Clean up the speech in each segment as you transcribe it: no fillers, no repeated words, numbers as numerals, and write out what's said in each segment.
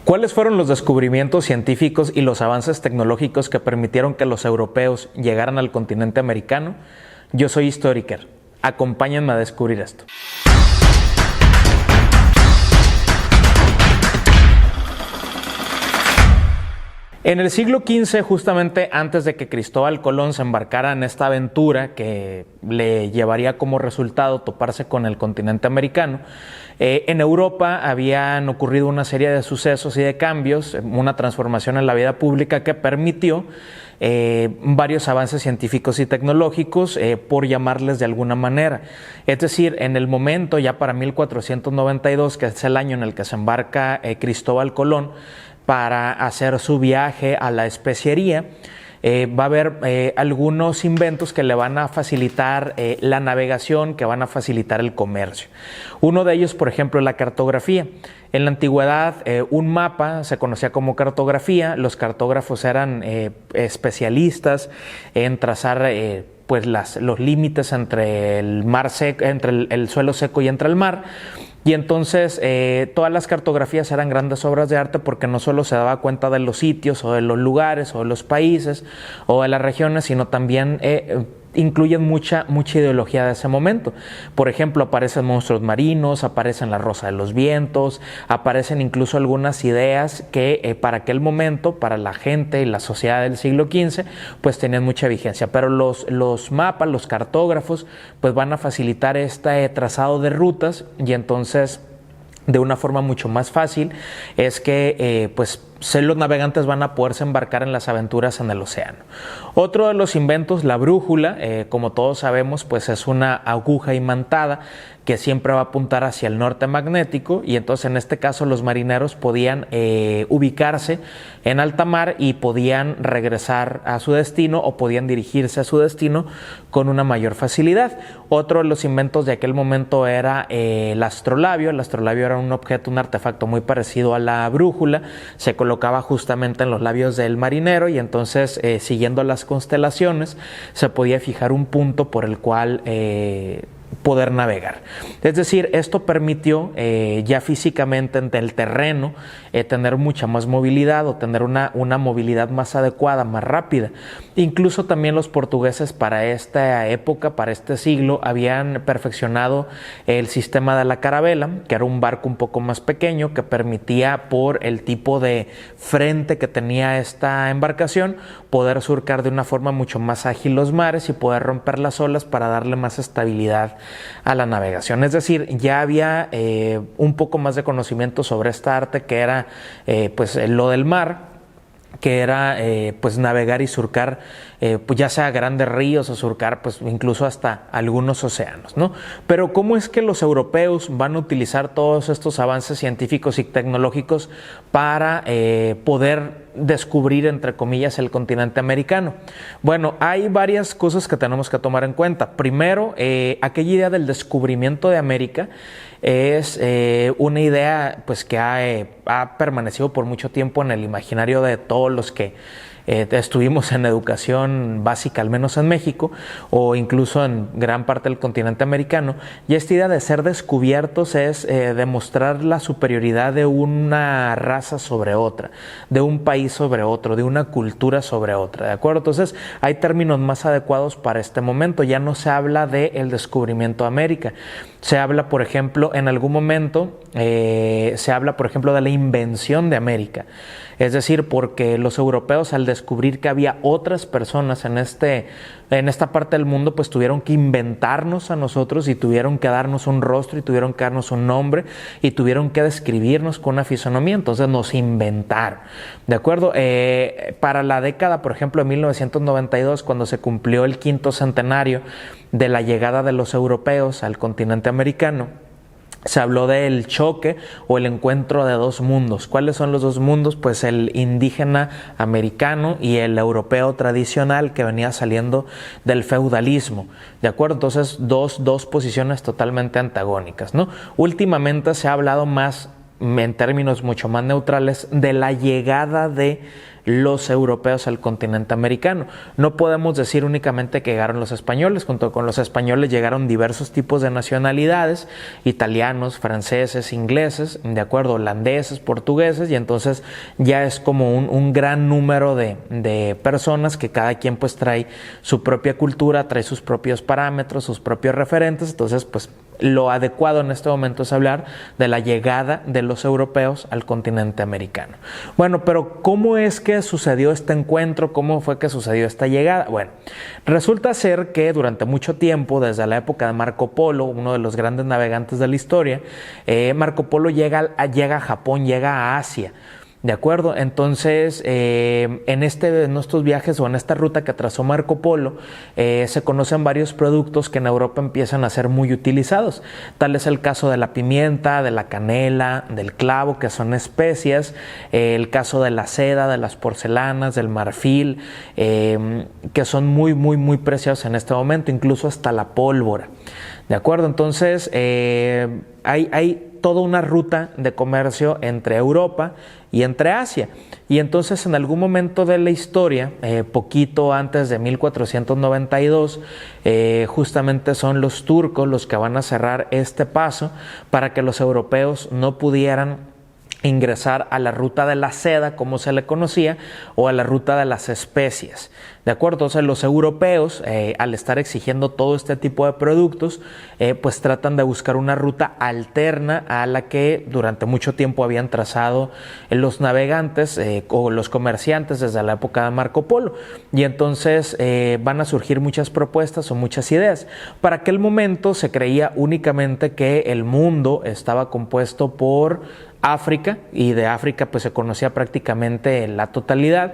¿Cuáles fueron los descubrimientos científicos y los avances tecnológicos que permitieron que los europeos llegaran al continente americano? Yo soy Historiker. Acompáñenme a descubrir esto. En el siglo XV, justamente antes de que Cristóbal Colón se embarcara en esta aventura que le llevaría como resultado toparse con el continente americano, en Europa habían ocurrido una serie de sucesos y de cambios, una transformación en la vida pública que permitió varios avances científicos y tecnológicos, por llamarles de alguna manera. Es decir, en el momento, ya para 1492, que es el año en el que se embarca Cristóbal Colón, para hacer su viaje a la especiería, va a haber algunos inventos que le van a facilitar la navegación, que van a facilitar el comercio. Uno de ellos, por ejemplo, es la cartografía. En la antigüedad, un mapa se conocía como cartografía. Los cartógrafos eran especialistas en trazar pues los límites entre el mar seco, entre el suelo seco y entre el mar. Y entonces todas las cartografías eran grandes obras de arte porque no solo se daba cuenta de los sitios o de los lugares o de los países o de las regiones, sino también incluyen mucha ideología de ese momento. Por ejemplo, aparecen monstruos marinos, aparecen la rosa de los vientos, aparecen incluso algunas ideas que para aquel momento, para la gente y la sociedad del siglo XV, pues tenían mucha vigencia. Pero los mapas, los cartógrafos, pues van a facilitar este trazado de rutas y entonces, de una forma mucho más fácil, es que los navegantes van a poderse embarcar en las aventuras en el océano. Otro de los inventos, la brújula, como todos sabemos, pues es una aguja imantada que siempre va a apuntar hacia el norte magnético, y entonces en este caso los marineros podían ubicarse en alta mar y podían regresar a su destino o podían dirigirse a su destino con una mayor facilidad. Otro de los inventos de aquel momento era el astrolabio. El astrolabio era un objeto, un artefacto muy parecido a la brújula. Se colocaba justamente en los labios del marinero y entonces siguiendo las constelaciones se podía fijar un punto por el cual poder navegar. Es decir, esto permitió ya físicamente en el terreno tener mucha más movilidad o tener una movilidad más adecuada, más rápida. Incluso también los portugueses para esta época, para este siglo, habían perfeccionado el sistema de la carabela, que era un barco un poco más pequeño que permitía, por el tipo de frente que tenía esta embarcación, poder surcar de una forma mucho más ágil los mares y poder romper las olas para darle más estabilidad a la navegación. Es decir, ya había un poco más de conocimiento sobre esta arte que era lo del mar, que era pues navegar y surcar pues ya sea grandes ríos o surcar pues incluso hasta algunos océanos, ¿no? Pero ¿cómo es que los europeos van a utilizar todos estos avances científicos y tecnológicos para poder descubrir, entre comillas, el continente americano? Bueno, hay varias cosas que tenemos que tomar en cuenta. Primero, aquella idea del descubrimiento de América es una idea pues que ha permanecido por mucho tiempo en el imaginario de todos los que estuvimos en educación básica, al menos en México, o incluso en gran parte del continente americano. Y esta idea de ser descubiertos es demostrar la superioridad de una raza sobre otra, de un país sobre otro, de una cultura sobre otra, ¿de acuerdo? Entonces hay términos más adecuados para este momento. Ya no se habla del descubrimiento de América. Se habla, por ejemplo, en algún momento, se habla, por ejemplo, de la invención de América. Es decir, porque los europeos, al descubrir que había otras personas en esta parte del mundo, pues tuvieron que inventarnos a nosotros y tuvieron que darnos un rostro y tuvieron que darnos un nombre y tuvieron que describirnos con una fisonomía. Entonces nos inventaron, ¿de acuerdo? Para la década, por ejemplo, de 1992, cuando se cumplió el 5º centenario de la llegada de los europeos al continente americano, se habló del choque o el encuentro de dos mundos. ¿Cuáles son los dos mundos? Pues el indígena americano y el europeo tradicional que venía saliendo del feudalismo, ¿de acuerdo? Entonces, dos posiciones totalmente antagónicas, ¿no? Últimamente se ha hablado más, en términos mucho más neutrales, de la llegada de los europeos al continente americano. No podemos decir únicamente que llegaron los españoles, junto con los españoles llegaron diversos tipos de nacionalidades, italianos, franceses, ingleses, de acuerdo, holandeses, portugueses, y entonces ya es como un gran número de personas que cada quien pues trae su propia cultura, trae sus propios parámetros, sus propios referentes. Entonces pues lo adecuado en este momento es hablar de la llegada de los europeos al continente americano. Bueno, pero ¿cómo es que sucedió este encuentro? ¿Cómo fue que sucedió esta llegada? Bueno, resulta ser que durante mucho tiempo, desde la época de Marco Polo, uno de los grandes navegantes de la historia, Marco Polo llega a Japón, llega a Asia. ¿De acuerdo? Entonces, en estos viajes o en esta ruta que trazó Marco Polo, se conocen varios productos que en Europa empiezan a ser muy utilizados. Tal es el caso de la pimienta, de la canela, del clavo, que son especias, el caso de la seda, de las porcelanas, del marfil, que son muy, muy, muy preciados en este momento, incluso hasta la pólvora. ¿De acuerdo? Entonces, hay toda una ruta de comercio entre Europa y entre Asia. Y entonces en algún momento de la historia, poquito antes de 1492, justamente son los turcos los que van a cerrar este paso para que los europeos no pudieran ingresar a la ruta de la seda, como se le conocía, o a la ruta de las especias. ¿De acuerdo? O sea, los europeos, al estar exigiendo todo este tipo de productos, pues tratan de buscar una ruta alterna a la que durante mucho tiempo habían trazado los navegantes o los comerciantes desde la época de Marco Polo. Y entonces van a surgir muchas propuestas o muchas ideas. Para aquel momento se creía únicamente que el mundo estaba compuesto por África, y de África pues se conocía prácticamente la totalidad.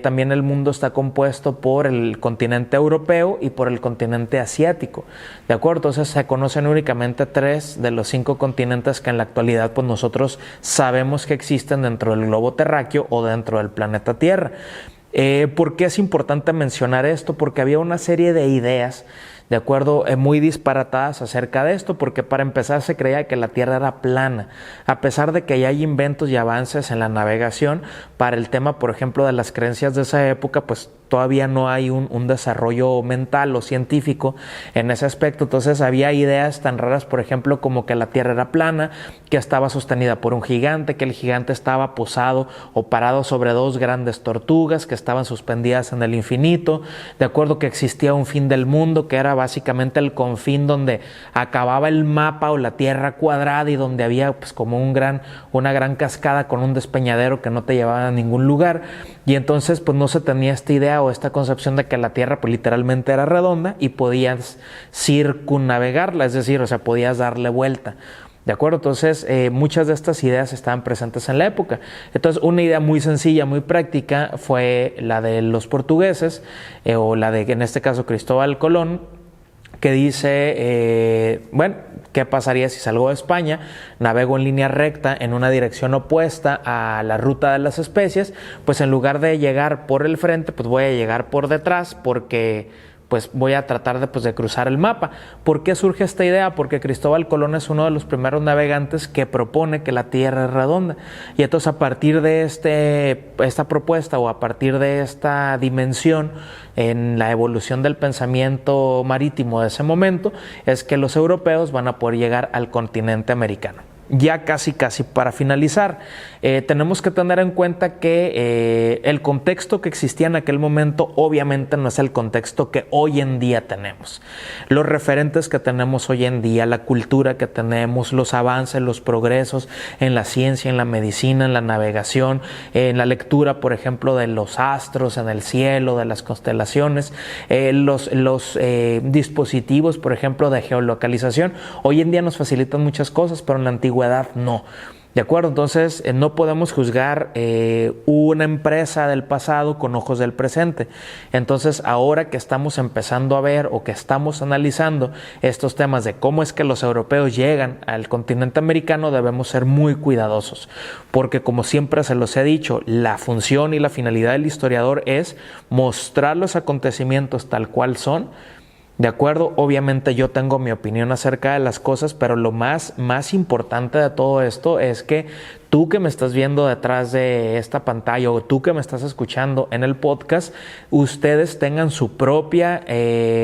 También el mundo está compuesto por el continente europeo y por el continente asiático, ¿de acuerdo? Entonces se conocen únicamente 3 de los 5 continentes que en la actualidad pues nosotros sabemos que existen dentro del globo terráqueo o dentro del planeta Tierra. ¿Por qué es importante mencionar esto? Porque había una serie de ideas, de acuerdo, muy disparatadas acerca de esto, porque para empezar se creía que la Tierra era plana, a pesar de que ya hay inventos y avances en la navegación. Para el tema, por ejemplo, de las creencias de esa época, pues todavía no hay un desarrollo mental o científico en ese aspecto. Entonces había ideas tan raras, por ejemplo, como que la Tierra era plana, que estaba sostenida por un gigante, que el gigante estaba posado o parado sobre 2 grandes tortugas que estaban suspendidas en el infinito, de acuerdo, que existía un fin del mundo, que era básicamente el confín donde acababa el mapa o la Tierra cuadrada, y donde había pues como una gran cascada con un despeñadero que no te llevaba a ningún lugar. Y entonces pues no se tenía esta idea o esta concepción de que la Tierra pues literalmente era redonda y podías circunnavegarla, es decir, o sea, podías darle vuelta. ¿De acuerdo? Entonces, muchas de estas ideas estaban presentes en la época. Entonces, una idea muy sencilla, muy práctica, fue la de los portugueses, o la de, en este caso, Cristóbal Colón, que dice, bueno, ¿qué pasaría si salgo de España, navego en línea recta en una dirección opuesta a la ruta de las especias? Pues en lugar de llegar por el frente, pues voy a llegar por detrás, porque pues voy a tratar de cruzar el mapa. ¿Por qué surge esta idea? Porque Cristóbal Colón es uno de los primeros navegantes que propone que la Tierra es redonda. Y entonces a partir de esta propuesta, o a partir de esta dimensión en la evolución del pensamiento marítimo de ese momento, es que los europeos van a poder llegar al continente americano. Ya casi para finalizar, tenemos que tener en cuenta que el contexto que existía en aquel momento obviamente no es el contexto que hoy en día tenemos. Los referentes que tenemos hoy en día, la cultura que tenemos, los avances, los progresos en la ciencia, en la medicina, en la navegación, en la lectura, por ejemplo, de los astros en el cielo, de las constelaciones, los dispositivos, por ejemplo, de geolocalización, hoy en día nos facilitan muchas cosas, pero en la antigüedad no. ¿De acuerdo? Entonces, no podemos juzgar una empresa del pasado con ojos del presente. Entonces, ahora que estamos empezando a ver o que estamos analizando estos temas de cómo es que los europeos llegan al continente americano, debemos ser muy cuidadosos. Porque, como siempre se los he dicho, la función y la finalidad del historiador es mostrar los acontecimientos tal cual son. ¿De acuerdo? Obviamente yo tengo mi opinión acerca de las cosas, pero lo más importante de todo esto es que tú que me estás viendo detrás de esta pantalla o tú que me estás escuchando en el podcast, ustedes tengan su propia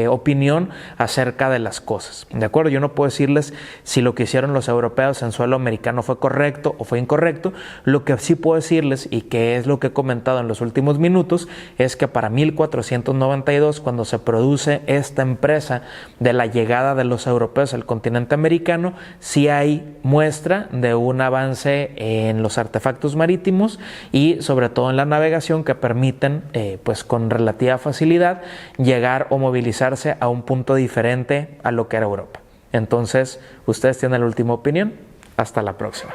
opinión acerca de las cosas, ¿de acuerdo? Yo no puedo decirles si lo que hicieron los europeos en suelo americano fue correcto o fue incorrecto. Lo que sí puedo decirles, y que es lo que he comentado en los últimos minutos, es que para 1492, cuando se produce esta empresa de la llegada de los europeos al continente americano, sí hay muestra de un avance en los artefactos marítimos y sobre todo en la navegación que permiten pues con relativa facilidad llegar o movilizarse a un punto diferente a lo que era Europa. Entonces, ustedes tienen la última opinión. Hasta la próxima.